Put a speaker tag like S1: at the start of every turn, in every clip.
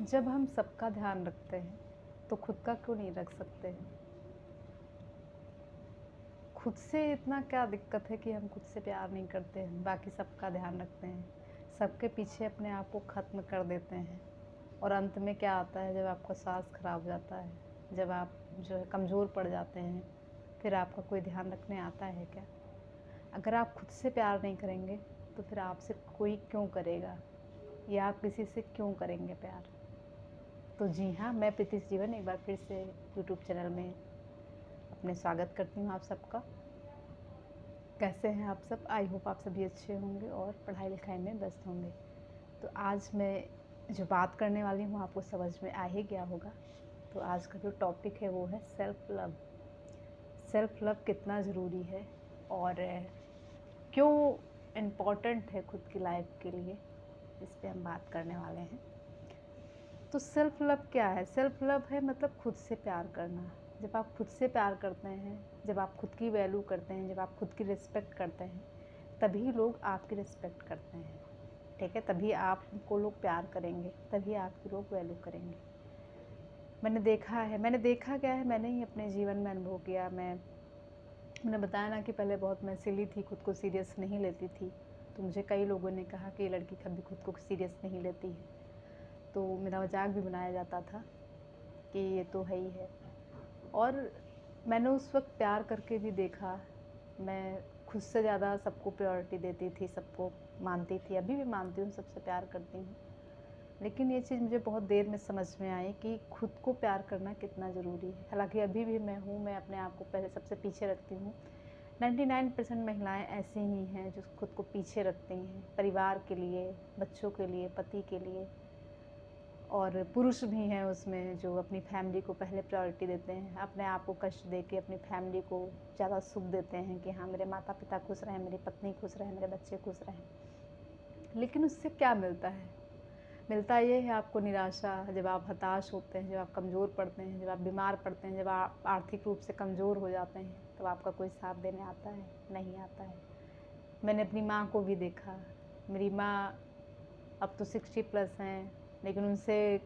S1: जब हम सबका ध्यान रखते हैं तो खुद का क्यों नहीं रख सकते हैं। खुद से इतना क्या दिक्कत है कि हम खुद से प्यार नहीं करते हैं, बाकी सबका ध्यान रखते हैं, सबके पीछे अपने आप को ख़त्म कर देते हैं। और अंत में क्या आता है, जब आपका सांस खराब हो जाता है, जब आप जो है कमज़ोर पड़ जाते हैं, फिर आपका कोई ध्यान रखने आता है क्या। अगर आप खुद से प्यार नहीं करेंगे तो फिर आपसे कोई क्यों करेगा, या आप किसी से क्यों करेंगे प्यार। तो जी हाँ, मैं प्रीति जीवन एक बार फिर से यूट्यूब चैनल में अपने स्वागत करती हूँ आप सबका। कैसे हैं आप सब? आई होप आप सभी अच्छे होंगे और पढ़ाई लिखाई में व्यस्त होंगे। तो आज मैं जो बात करने वाली हूँ आपको समझ में आ ही गया होगा। तो आज का जो टॉपिक है वो है सेल्फ़ लव। सेल्फ़ लव कितना ज़रूरी है और क्यों इम्पॉर्टेंट है खुद की लाइफ के लिए, इस पे हम बात करने वाले हैं। तो सेल्फ़ लव क्या है? सेल्फ़ लव है मतलब खुद से प्यार करना। जब आप खुद से प्यार करते हैं, जब आप खुद की वैल्यू करते हैं, जब आप खुद की रिस्पेक्ट करते हैं, तभी लोग आपकी रिस्पेक्ट करते हैं। ठीक है? तभी आपको लोग प्यार करेंगे, तभी आपकी लोग वैल्यू करेंगे। मैंने देखा क्या है, मैंने ही अपने जीवन में अनुभव किया। मैंने बताया ना कि पहले बहुत मैं सिली थी, खुद को सीरियस नहीं लेती थी। तो मुझे कई लोगों ने कहा कि ये लड़की कभी खुद को सीरियस नहीं लेती है। तो मेरा मजाक भी बनाया जाता था कि ये तो है ही है। और मैंने उस वक्त प्यार करके भी देखा, मैं खुद से ज़्यादा सबको प्रायोरिटी देती थी, सबको मानती थी, अभी भी मानती हूँ, सबसे प्यार करती हूँ। लेकिन ये चीज़ मुझे बहुत देर में समझ में आई कि खुद को प्यार करना कितना ज़रूरी है। हालांकि अभी भी मैं अपने आप को पहले सबसे पीछे रखती हूँ। 99% महिलाएं ऐसी ही हैं जो खुद को पीछे रखती हैं, परिवार के लिए, बच्चों के लिए, पति के लिए। और पुरुष भी हैं उसमें जो अपनी फैमिली को पहले प्रायोरिटी देते हैं, अपने आप को कष्ट दे के अपनी फैमिली को ज़्यादा सुख देते हैं कि हाँ, मेरे माता पिता खुश रहें, मेरी पत्नी खुश रहे, मेरे बच्चे खुश रहें। लेकिन उससे क्या मिलता है? मिलता ये है आपको निराशा। जब आप हताश होते हैं, जब आप कमज़ोर पड़ते हैं, जब आप बीमार पड़ते हैं, जब आप आर्थिक रूप से कमज़ोर हो जाते हैं, तब आपका कोई साथ देने आता है? नहीं आता है। मैंने अपनी माँ को भी देखा। मेरी माँ अब तो 60+ हैं, लेकिन उनसे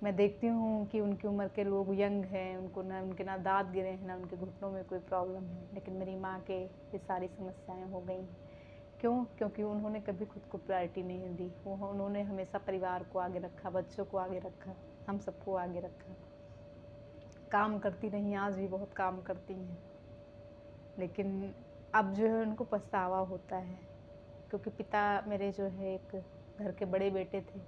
S1: मैं देखती हूँ कि उनकी उम्र के लोग यंग हैं, उनको ना उनके ना दाँत गिरे हैं, ना उनके घुटनों में कोई प्रॉब्लम है। लेकिन मेरी माँ के ये सारी समस्याएं हो गई। क्यों? क्योंकि उन्होंने कभी खुद को प्रायोरिटी नहीं दी। उन्होंने हमेशा परिवार को आगे रखा, बच्चों को आगे रखा, हम सबको आगे रखा। काम करती रहीं, आज भी बहुत काम करती हैं, लेकिन अब जो है उनको पछतावा होता है। क्योंकि पिता मेरे जो है एक घर के बड़े बेटे थे।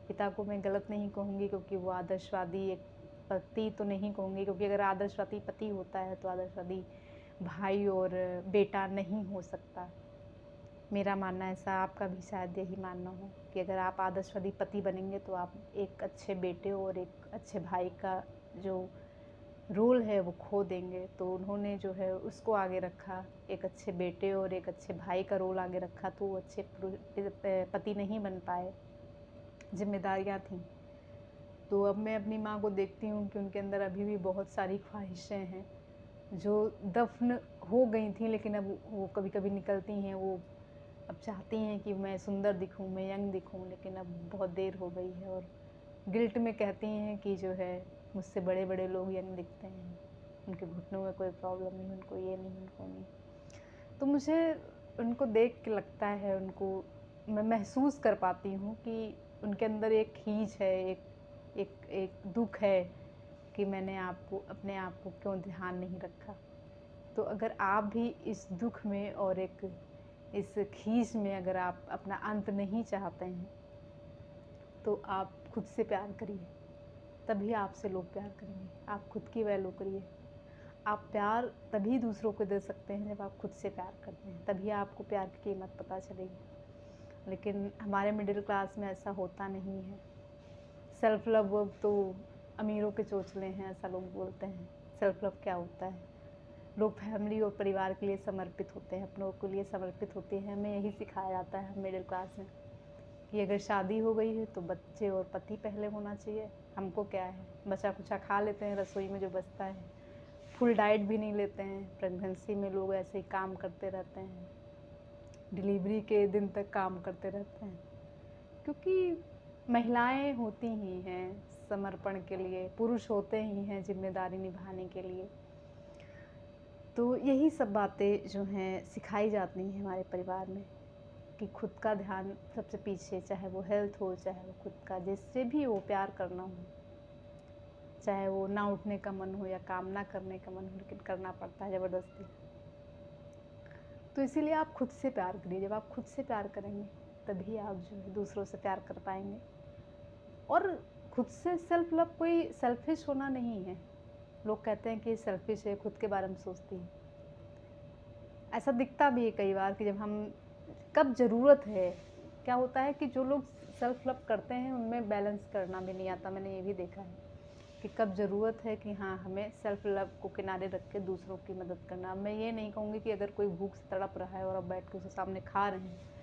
S1: पिता को मैं गलत नहीं कहूँगी, क्योंकि वो आदर्शवादी एक पति तो नहीं कहूँगी, क्योंकि अगर आदर्शवादी पति होता है तो आदर्शवादी भाई और बेटा नहीं हो सकता। मेरा मानना ऐसा, आपका भी शायद यही मानना हो कि अगर आप आदर्शवादी पति बनेंगे तो आप एक अच्छे बेटे और एक अच्छे भाई का जो रोल है वो खो देंगे। तो उन्होंने जो है उसको आगे रखा, एक अच्छे बेटे और एक अच्छे भाई का रोल आगे रखा, तो वो अच्छे पति नहीं बन पाए, जिम्मेदारियाँ थीं। तो अब मैं अपनी माँ को देखती हूँ कि उनके अंदर अभी भी बहुत सारी ख्वाहिशें हैं जो दफन हो गई थी, लेकिन अब वो कभी कभी निकलती हैं। वो अब चाहती हैं कि मैं सुंदर दिखूं, मैं यंग दिखूं, लेकिन अब बहुत देर हो गई है। और गिल्ट में कहती हैं कि जो है मुझसे बड़े बड़े लोग यंग दिखते हैं, उनके घुटनों में कोई प्रॉब्लम नहीं, उनको ये नहीं, उनको नहीं। तो मुझे उनको देख के लगता है, उनको मैं महसूस कर पाती हूँ कि उनके अंदर एक खींच है, एक दुख है कि मैंने आपको अपने आप को क्यों ध्यान नहीं रखा। तो अगर आप भी इस दुख में और एक इस खींच में अगर आप अपना अंत नहीं चाहते हैं, तो आप खुद से प्यार करिए, तभी आपसे लोग प्यार करेंगे। आप खुद की वैल्यू करिए। आप प्यार तभी दूसरों को दे सकते हैं जब आप खुद से प्यार करते हैं, तभी आपको प्यार की कीमत पता चलेगी। लेकिन हमारे मिडिल क्लास में ऐसा होता नहीं है। सेल्फ लव तो अमीरों के चोचले हैं, ऐसा लोग बोलते हैं। सेल्फ लव क्या होता है? लोग फैमिली और परिवार के लिए समर्पित होते हैं, अपनों के लिए समर्पित होते हैं। हमें यही सिखाया जाता है मिडिल क्लास में कि अगर शादी हो गई है तो बच्चे और पति पहले होना चाहिए। हमको क्या है, बचा कुचा खा लेते हैं रसोई में जो बचता है, फुल डाइट भी नहीं लेते हैं। प्रेगनेंसी में लोग ऐसे ही काम करते रहते हैं, डिलीवरी के दिन तक काम करते रहते हैं, क्योंकि महिलाएं होती ही हैं समर्पण के लिए, पुरुष होते ही हैं जिम्मेदारी निभाने के लिए। तो यही सब बातें जो हैं सिखाई जाती हैं हमारे परिवार में कि खुद का ध्यान सबसे पीछे, चाहे वो हेल्थ हो, चाहे वो खुद का जिससे भी वो प्यार करना हो, चाहे वो ना उठने का मन हो या काम ना करने का मन हो, लेकिन करना पड़ता है ज़बरदस्ती। तो इसीलिए आप खुद से प्यार करिए। जब आप खुद से प्यार करेंगे तभी आप जो है दूसरों से प्यार कर पाएंगे। और खुद से सेल्फ लव कोई सेल्फिश होना नहीं है। लोग कहते हैं कि सेल्फिश है, खुद के बारे में सोचती है। ऐसा दिखता भी है कई बार कि जब हम कब ज़रूरत है, क्या होता है कि जो लोग सेल्फ लव करते हैं उनमें बैलेंस करना भी नहीं आता। मैंने ये भी देखा है कि कब ज़रूरत है कि हाँ, हमें सेल्फ लव को किनारे रख के दूसरों की मदद करना। मैं ये नहीं कहूँगी कि अगर कोई भूख से तड़प रहा है और आप बैठ के उसके सामने खा रहे हैं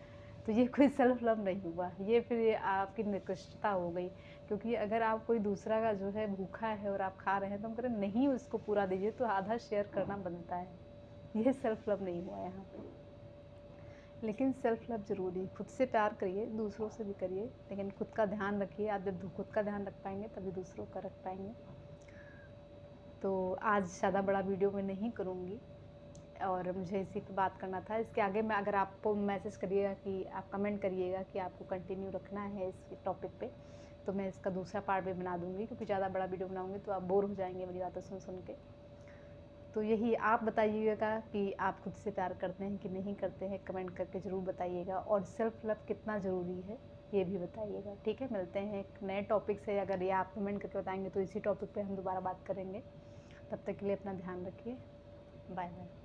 S1: तो ये कोई सेल्फ लव नहीं हुआ, ये फिर ये आपकी निकृष्टता हो गई। क्योंकि अगर आप कोई दूसरा का जो है भूखा है और आप खा रहे हैं तो हम करें नहीं उसको पूरा दीजिए, तो आधा शेयर करना बनता है। ये सेल्फ लव नहीं हुआ यहाँ पे। लेकिन सेल्फ लव ज़रूरी है। खुद से प्यार करिए, दूसरों से भी करिए, लेकिन खुद का ध्यान रखिए। आप जब खुद का ध्यान रख पाएंगे तभी दूसरों का रख पाएंगे। तो आज ज़्यादा बड़ा वीडियो मैं नहीं करूँगी और मुझे इसी पे बात करना था। इसके आगे मैं अगर आपको मैसेज करिएगा कि आप कमेंट करिएगा कि आपको कंटिन्यू रखना है इस टॉपिक पे, तो मैं इसका दूसरा पार्ट भी बना दूँगी। क्योंकि ज़्यादा बड़ा वीडियो बनाऊँगी तो आप बोर हो जाएंगे मेरी बातें सुन सुन के। तो यही आप बताइएगा कि आप खुद से प्यार करते हैं कि नहीं करते हैं, कमेंट करके ज़रूर बताइएगा। और सेल्फ लव कितना ज़रूरी है ये भी बताइएगा। ठीक है, मिलते हैं एक नए टॉपिक से। अगर ये आप कमेंट करके बताएंगे तो इसी टॉपिक पे हम दोबारा बात करेंगे। तब तक के लिए अपना ध्यान रखिए। Bye bye.